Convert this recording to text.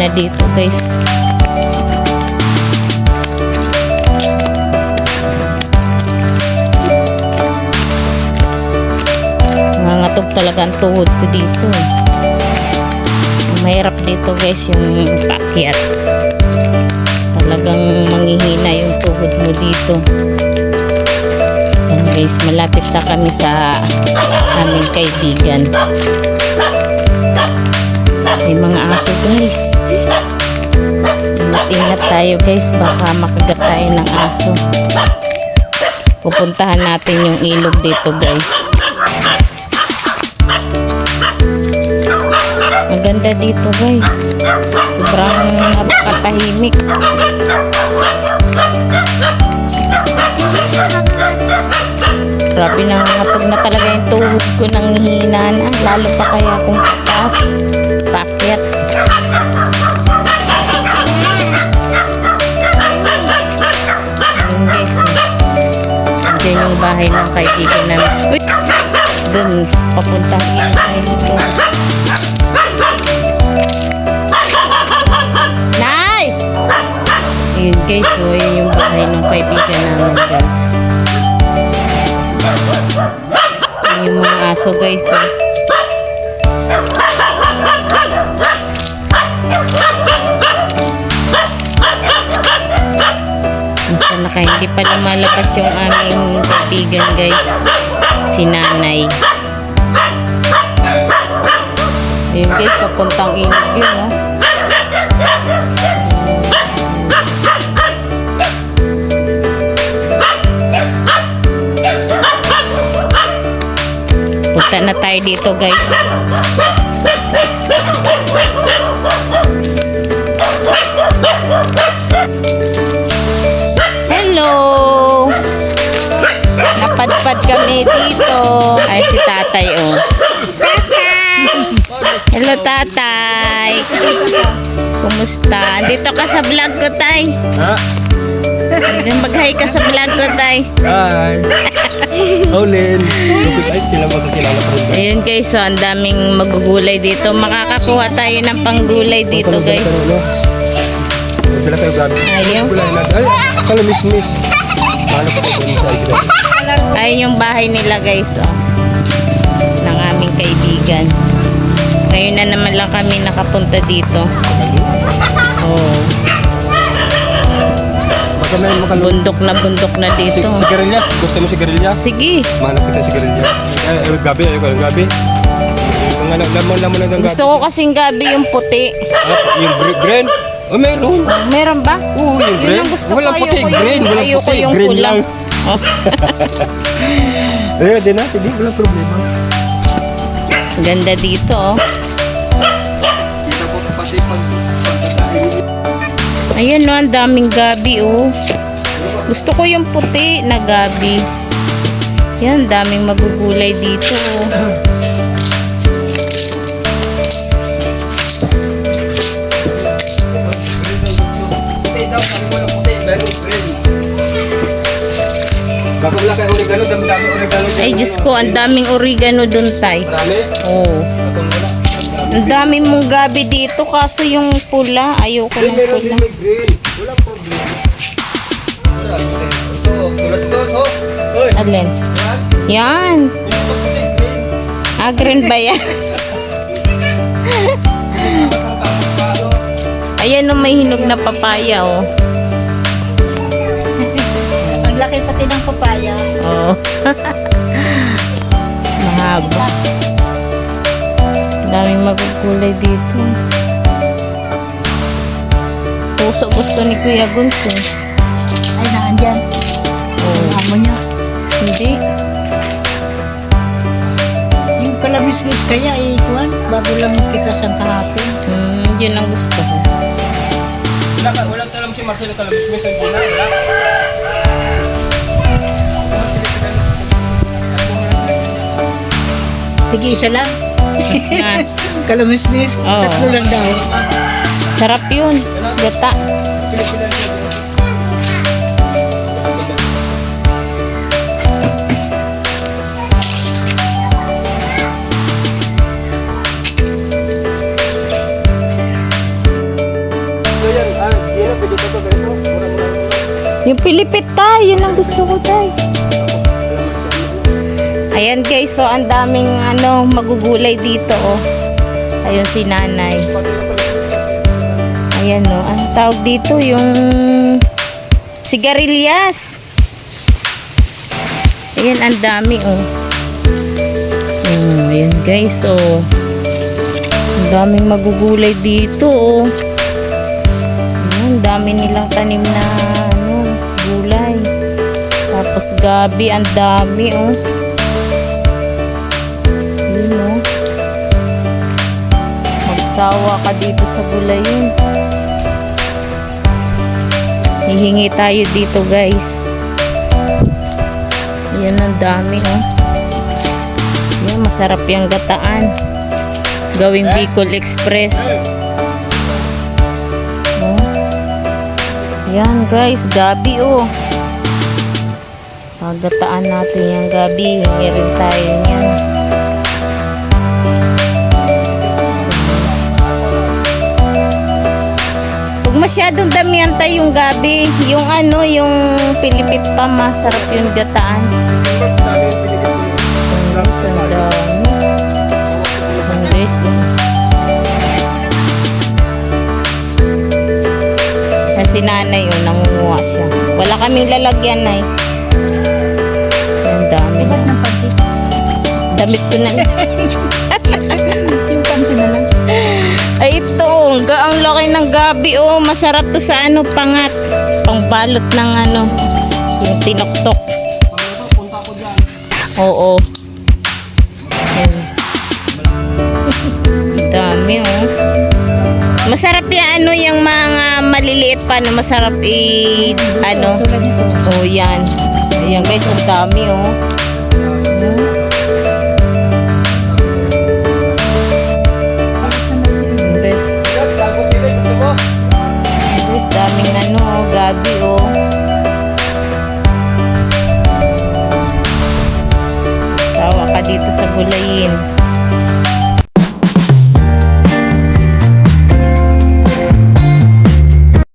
na dito guys. Nangangatog talaga ang tuhod ko dito. Mahirap dito guys yung paakyat. Talagang manghihina yung tuhod mo dito. Yan guys, malapit na kami sa aming kaibigan. May mga aso guys. Ingat tayo guys, baka makagat tayo ng aso. Pupuntahan natin yung ilog dito guys. Maganda dito guys. Sobrang napakatahimik. Grabe, nangangatog na talaga yung tuhod ko ng hina na. Lalo pa kaya kung patas, paakyat. Ayun guys, dyan yung bahay ng kaibigan namin. Uy! Doon, papuntang bahay nito. Nay! Ayun guys, so yun yung bahay ng kaibigan namin guys. Yung mga aso guys, oh. Basta na kayo, hindi pa lumalabas yung aming kaibigan guys, si nanay. Ayun guys, papuntang ilog yun, oh. Punta na tayo dito guys. Hello! Napadpad kami dito. Ay, si tatay, oh. Tatay! Hello, tatay. Kumusta? Andito ka sa vlog ko, tay. Ha? Mag-hi ka sa vlog ko, tay. Hi! Olin! Ay, sila magkakilala pa rin. Ayun guys, so ang daming magugulay dito. Makakakuha tayo ng panggulay dito guys. Sila kayo gabi. Ayun. Ay, kalamis-mis. Paano pa kayo sa isla? Ayun yung bahay nila guys, oh. Ng aming kaibigan. Ngayon na naman lang kami nakapunta dito. Oh. Bundok na dito. Sigarilyas? Gusto mo sigarilyas? Sige. Mahanap kita sigarilyas. Ay, gabi. Ayaw ka ng gabi. Yung lamon na ng gabi. Gusto ko kasing gabi yung puti. Yung green? Oh, meron. Meron ba? Oo, yung Yun green. ang gusto ko. Walang puti, Ayoko green. Walang ayoko puti, yung green kulang. lang. Oh. Ayun, din na. Sige, walang problema. Ganda dito, oh. Ayan, no, ang daming gabi, oh. Gusto ko yung puti na gabi. Yan, daming magugulay dito, oh. Wala kayo oregano, dami-dami oregano. Ay, Diyos ko, ang daming oregano dun, tay. Marami? Oo. Ang dami mong gabi dito, kaso yung pula, ayoko ng Meron pula. din may green. Walang problema. Ito, tulad to. Oh, oy. Alin? Yan. Ah, green ba yan? Ayan, no, may hinog na papaya, oh. Ang laki pati ng papaya. Oh. Mahaba. Daming magugulay dito. Puso gusto ni Kuya Guns, eh. Ay, naandyan. Oh. Amo niya. Hindi. Yung kalabis-bis kaya, kuwan, bago lang kita sa kahapon. Yun ang gusto ko. Wala alam si Marcelo Calabis-mis. Wala. Tige isa lang. Na, Kalabis-bis, Oo. tatlo lang daw. sarap yun. Gata. yan. Yan, pwede pa ito. Mura-mura. Yung pilipit tayo, yun ang gusto ko tayo. Ayan guys, so ang daming magugulay dito oh. Ayun si nanay. Ayan oh, ang tawag dito yung sigarilyas. Ayan, ang dami oh. Ayan guys, oh. Ang daming magugulay dito oh. Ayan, dami nilang tanim na gulay. Tapos gabi, ang dami oh. Yun oh. Magsawa ka dito sa gulayin. Hihingi tayo dito guys. Yan, ang dami oh. Yan, masarap yung gataan. Gawing Bicol Express. Oh. Yan guys, gabi oh. Paggataan natin yung gabi. Hingi rin tayo yan. Huwag masyadong damihan tayo yung gabi. Yung yung pilipit pa, masarap yung gataan. Ang dami. Ang guys, si nanay yun, nangunguha siya. Wala kaming lalagyan na ang dami na. Damit ko na. Yung panty na lang. Ay ito, ang laki ng gabi oh. Masarap to sa pangat. Pangbalot ng yung tinoktok. Oo. Dami oh. Masarap yan yung mga maliliit pa masarap Tulad nito. oh yan. Ayan guys, ang dami oh. Guys, daming gabi oh. Tawa ka dito sa gulayin.